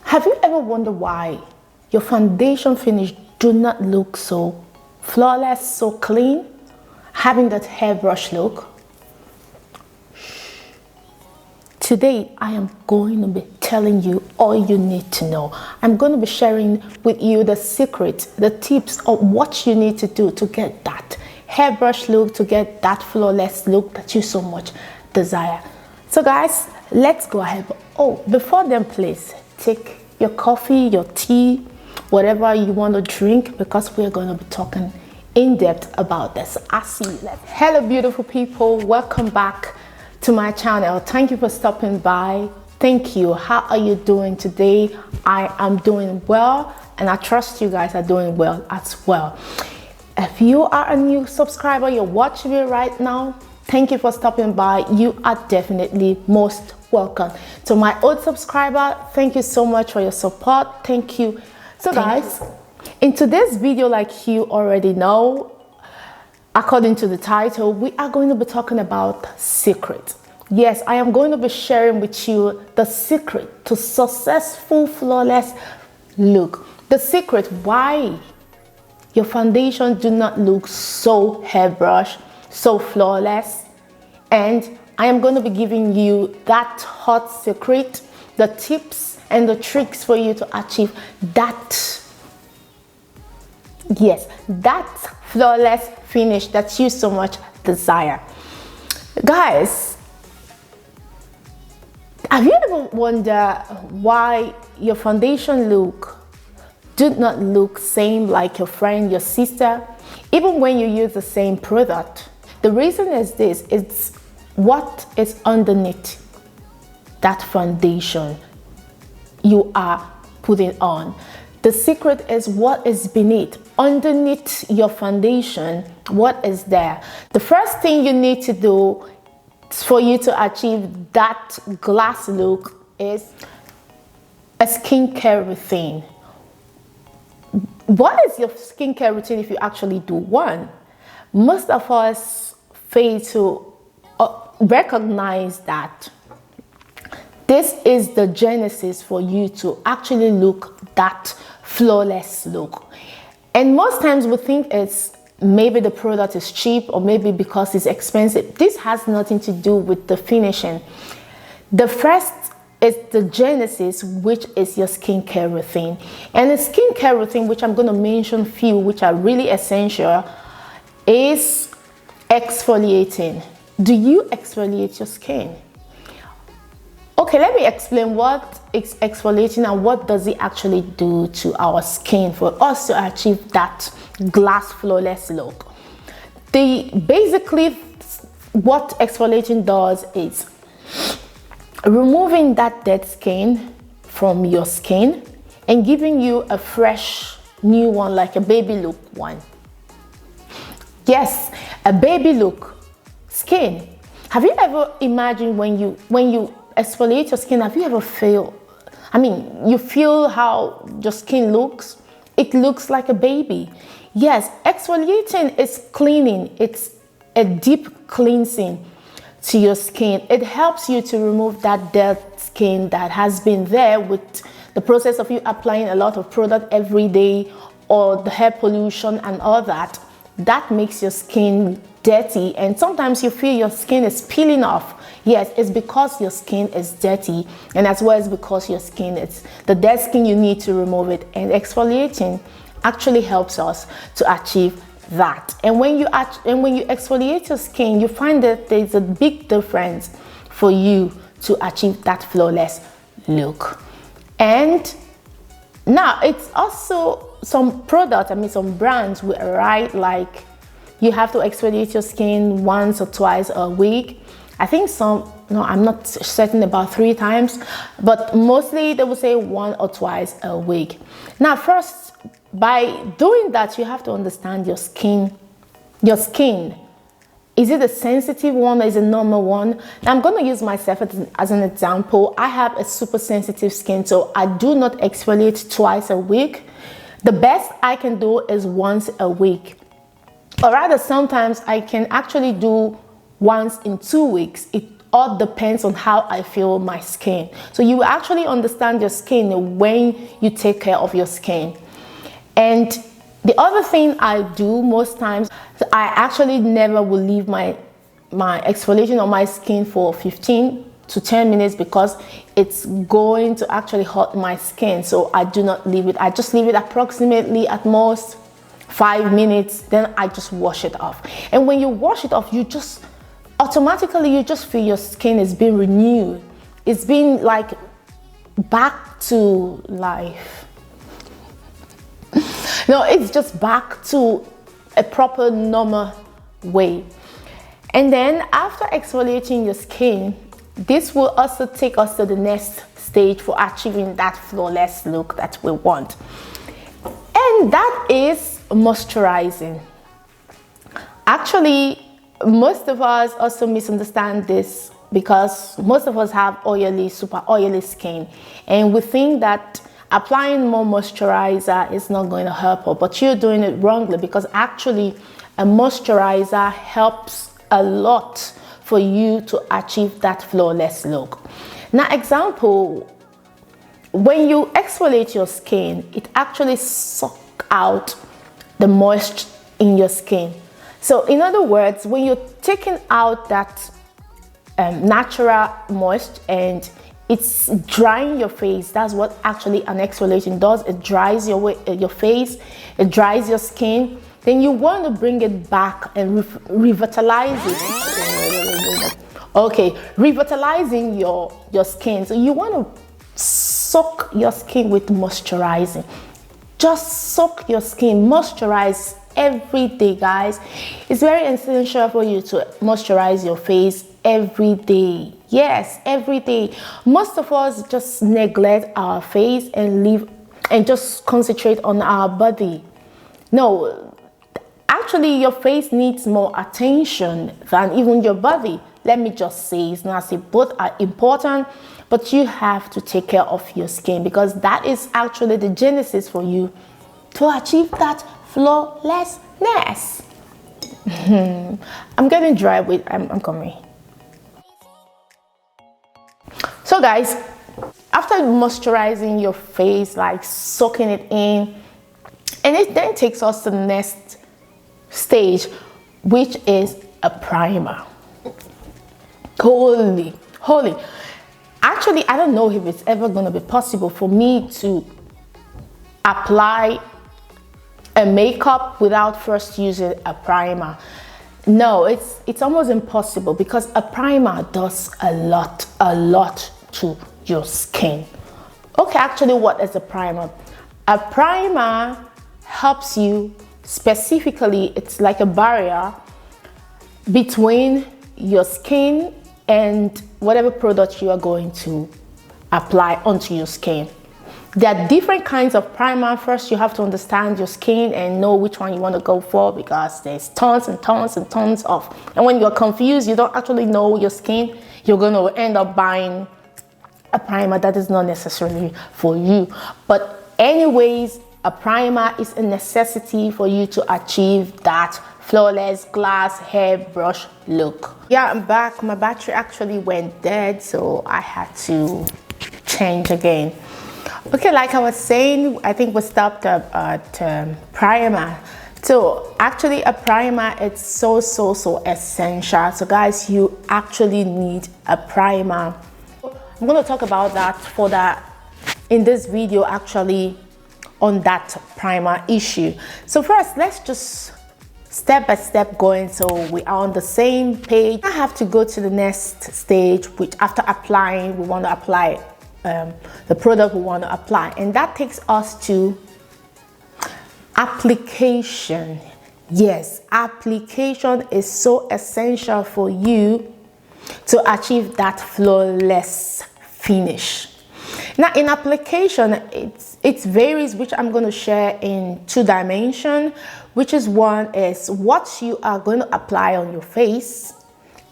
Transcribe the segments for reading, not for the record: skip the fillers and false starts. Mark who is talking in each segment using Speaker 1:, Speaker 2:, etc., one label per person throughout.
Speaker 1: Have you ever wondered why your foundation finish do not look so flawless, so clean, having that hairbrush look? Today, I am going to be telling you all you need to know. I'm going to be sharing with you the secrets, the tips of what you need to do to get that hairbrush look, to get that flawless look that you so much desire. So guys, let's go ahead. Oh, before then, please take your coffee, your tea, whatever you want to drink, because we're going to be talking in depth about this. I see you. Hello, beautiful people. Welcome back to my channel. Thank you for stopping by. Thank you. How are you doing today? I am doing well, and I trust you guys are doing well as well. If you are a new subscriber, you're watching me right now, thank you for stopping by. You are definitely most welcome. To my old subscriber, thank you so much for your support. Thank you. So guys, in today's video, like you already know, according to the title, we are going to be talking about secret. Yes, I am going to be sharing with you the secret to successful flawless look. The secret why your foundation do not look so hairbrush, so flawless. And I am going to be giving you that hot secret, the tips and the tricks for you to achieve that, yes, that flawless finish that you so much desire. Guys, have you ever wondered why your foundation look do not look same like your friend, your sister, even when you use the same product? The reason is this: it's what is underneath that foundation you are putting on. The secret is what is beneath, underneath your foundation. What is there? The first thing you need to do for you to achieve that glass look is a skincare routine. What is your skincare routine if you actually do one? Most of us fail to recognize that this is the genesis for you to actually look that flawless look. And most times we think it's maybe the product is cheap or maybe because it's expensive. This has nothing to do with the finishing. The first is the genesis, which is your skincare routine. And the skincare routine, which I'm going to mention few which are really essential, is exfoliating. Do you exfoliate your skin? Okay, let me explain what is exfoliating and what does it actually do to our skin for us to achieve that glass flawless look. Basically what exfoliating does is removing that dead skin from your skin and giving you a fresh new one, like a baby look one. Yes, a baby look skin. Have you ever imagined when you exfoliate your skin, have you ever you feel how your skin looks? It looks like a baby. Yes, exfoliating is cleaning. It's a deep cleansing to your skin. It helps you to remove that dead skin that has been there with the process of you applying a lot of product every day, or the hair pollution and all that. That makes your skin dirty, and sometimes you feel your skin is peeling off. Yes, it's because your skin is dirty, and as well as because your skin is the dead skin, you need to remove it. And exfoliating actually helps us to achieve that. And when you exfoliate your skin, you find that there's a big difference for you to achieve that flawless look. And now it's also some product, some brands will write like you have to exfoliate your skin once or twice a week. I think some, no, I'm not certain, about 3 times, but mostly they will say 1 or twice a week. Now, first, by doing that, you have to understand your skin. Your skin, is it a sensitive one or is it a normal one? Now, I'm going to use myself as an example. I have a super sensitive skin, so I do not exfoliate twice a week. The best I can do is once a week. Or rather, sometimes I can actually do once in 2 weeks. It all depends on how I feel my skin. So you will actually understand your skin when you take care of your skin. And the other thing I do most times, I actually never will leave my exfoliation on my skin for 15 to 10 minutes because it's going to actually hurt my skin. So I do not leave it. I just leave it approximately at most 5 minutes, then I just wash it off. And when you wash it off, you just automatically, you just feel your skin is being renewed. It's been like back to life. No, it's just back to a proper normal way. And then after exfoliating your skin, this will also take us to the next stage for achieving that flawless look that we want. And that is moisturizing. Actually, most of us also misunderstand this because most of us have oily, super oily skin, and we think that applying more moisturizer is not going to help us, but you're doing it wrongly, because actually a moisturizer helps a lot for you to achieve that flawless look. Now, example, when you exfoliate your skin, it actually sucks out the moisture in your skin. So in other words, when you're taking out that natural moisture and it's drying your face, that's what actually an exfoliation does. It dries your face, it dries your skin. Then you want to bring it back and revitalize it. Okay, revitalizing your skin. So you want to soak your skin with moisturizing. Just soak your skin, moisturize every day, guys. It's very essential for you to moisturize your face every day. Yes, every day. Most of us just neglect our face and leave and just concentrate on our body. No, actually your face needs more attention than even your body. Let me just say, it's not say both are important, but you have to take care of your skin, because that is actually the genesis for you to achieve that flawlessness. I'm getting dry with, I'm coming. So guys, after moisturizing your face, like soaking it in, and it then takes us to the next stage, which is a primer. Holy. Actually, I don't know if it's ever going to be possible for me to apply a makeup without first using a primer. No, it's almost impossible, because a primer does a lot to your skin. Okay, actually, what is a primer? A primer helps you specifically, it's like a barrier between your skin and whatever product you are going to apply onto your skin. There are different kinds of primer. First, you have to understand your skin and know which one you want to go for, because there's tons and tons and tons of, and when you're confused, you don't actually know your skin, you're going to end up buying a primer that is not necessarily for you. But anyways, a primer is a necessity for you to achieve that flawless glass hairbrush look. Yeah, I'm back. My battery actually went dead, so I had to change again. Okay, like I was saying, I think we stopped at primer. So actually a primer, it's so essential. So guys, you actually need a primer. I'm going to talk about that further in this video, actually, on that primer issue. So first, let's just step by step going so we are on the same page. I have to go to the next stage, which after applying, we want to apply the product we want to apply, and that takes us to application. Yes, application is so essential for you to achieve that flawless finish. Now in application, it varies, which I'm going to share in 2 dimensions, which is one is what you are going to apply on your face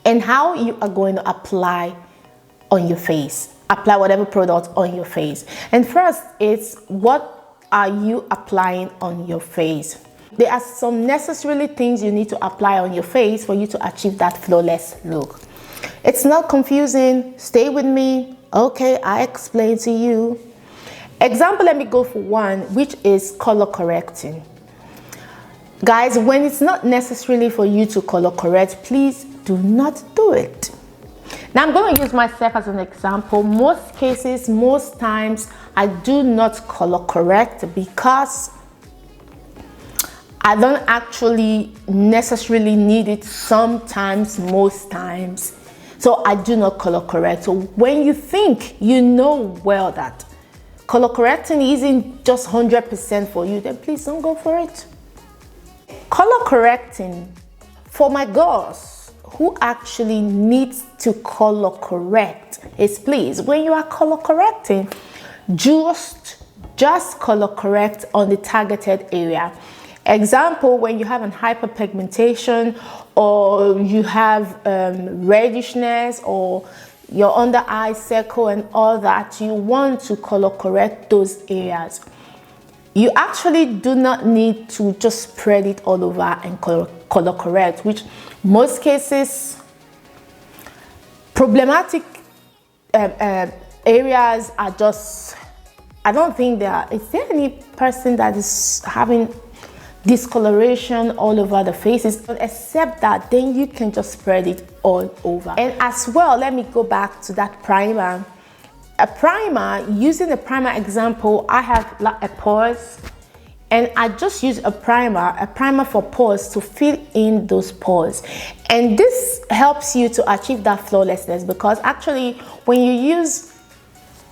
Speaker 1: and how you are going to apply on your face. Apply whatever product on your face. And first, it's what are you applying on your face. There are some necessarily things you need to apply on your face for you to achieve that flawless look. It's not confusing. Stay with me. Okay, I explain to you. Example, let me go for one, which is color correcting. Guys, when it's not necessarily for you to color correct, please do not do it. Now I'm going to use myself as an example. Most cases, most times, I do not color correct because I don't actually necessarily need it sometimes, most times. So I do not color correct. So when you think you know well that color correcting isn't just 100% for you, then please don't go for it. Color correcting for my girls who actually needs to color correct is, please, when you are color correcting, just color correct on the targeted area. Example, when you have an hyperpigmentation or you have reddishness or your under eye circle and all that, you want to color correct those areas. You actually do not need to just spread it all over and color correct, which most cases, problematic areas are just, I don't think is there any person that is having discoloration all over the faces, except that then you can just spread it all over. And as well, let me go back to that primer. A primer, using the primer example, I have like a pores, and I just use a primer for pores to fill in those pores. And this helps you to achieve that flawlessness, because actually when you use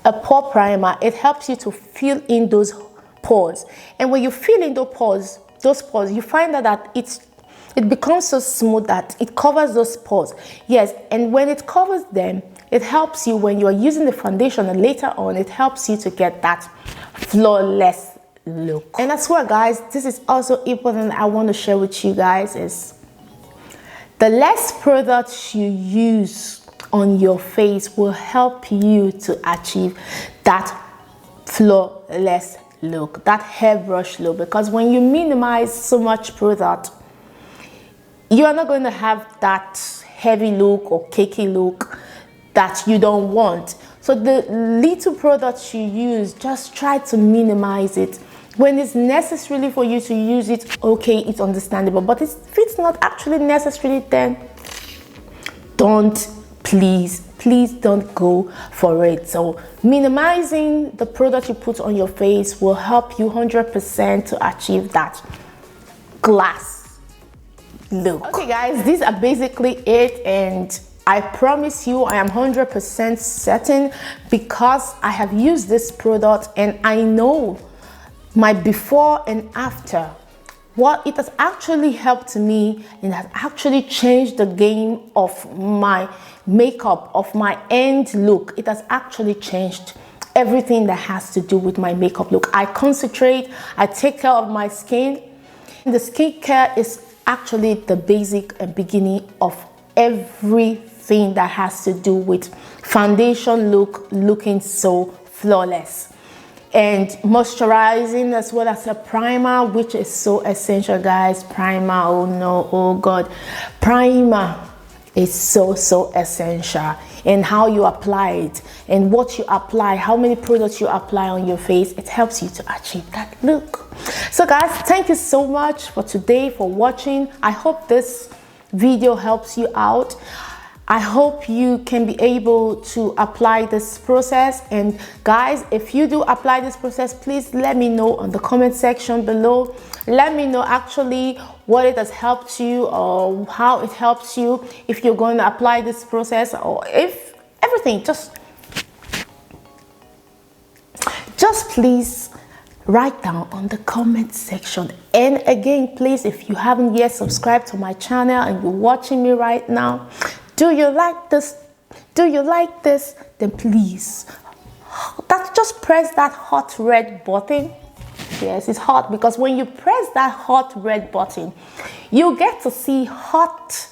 Speaker 1: a pore primer, it helps you to fill in those pores. And when you fill in those pores, you find that it becomes so smooth that it covers those pores. Yes, and when it covers them, it helps you when you are using the foundation, and later on it helps you to get that flawless look. And as well, guys, this is also important. I want to share with you guys is the less products you use on your face will help you to achieve that flawless look, that hairbrush look. Because when you minimize so much product, you are not going to have that heavy look or cakey look that you don't want. So the little products you use, just try to minimize it. When it's necessary for you to use it, okay, it's understandable. But if it's not actually necessary, then please don't go for it. So minimizing the product you put on your face will help you 100% to achieve that glass look. Okay guys, these are basically it, and I promise you I am 100% certain, because I have used this product and I know my before and after, what it has actually helped me, and has actually changed the game of my makeup, of my end look. It has actually changed everything that has to do with my makeup look. I concentrate, I take care of my skin. The skincare is actually the basic and beginning of everything that has to do with foundation look, looking so flawless. And moisturizing as well as a primer, which is so essential, guys. Primer, oh no, oh god, primer is so essential. And how you apply it, and what you apply, how many products you apply on your face, it helps you to achieve that look. So guys, thank you so much for today, for watching. I hope this video helps you out. I hope you can be able to apply this process. And guys, if you do apply this process, please let me know on the comment section below. Let me know actually what it has helped you, or how it helps you, if you're going to apply this process, or if everything, just please write down on the comment section. And again, please, if you haven't yet subscribed to my channel and you're watching me right now, do you like this? Do you like this? Then please, just press that hot red button. Yes, it's hot, because when you press that hot red button, you get to see hot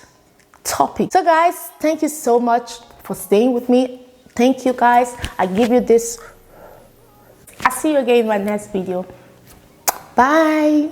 Speaker 1: topics. So guys, thank you so much for staying with me. Thank you guys. I give you this. I'll see you again in my next video. Bye.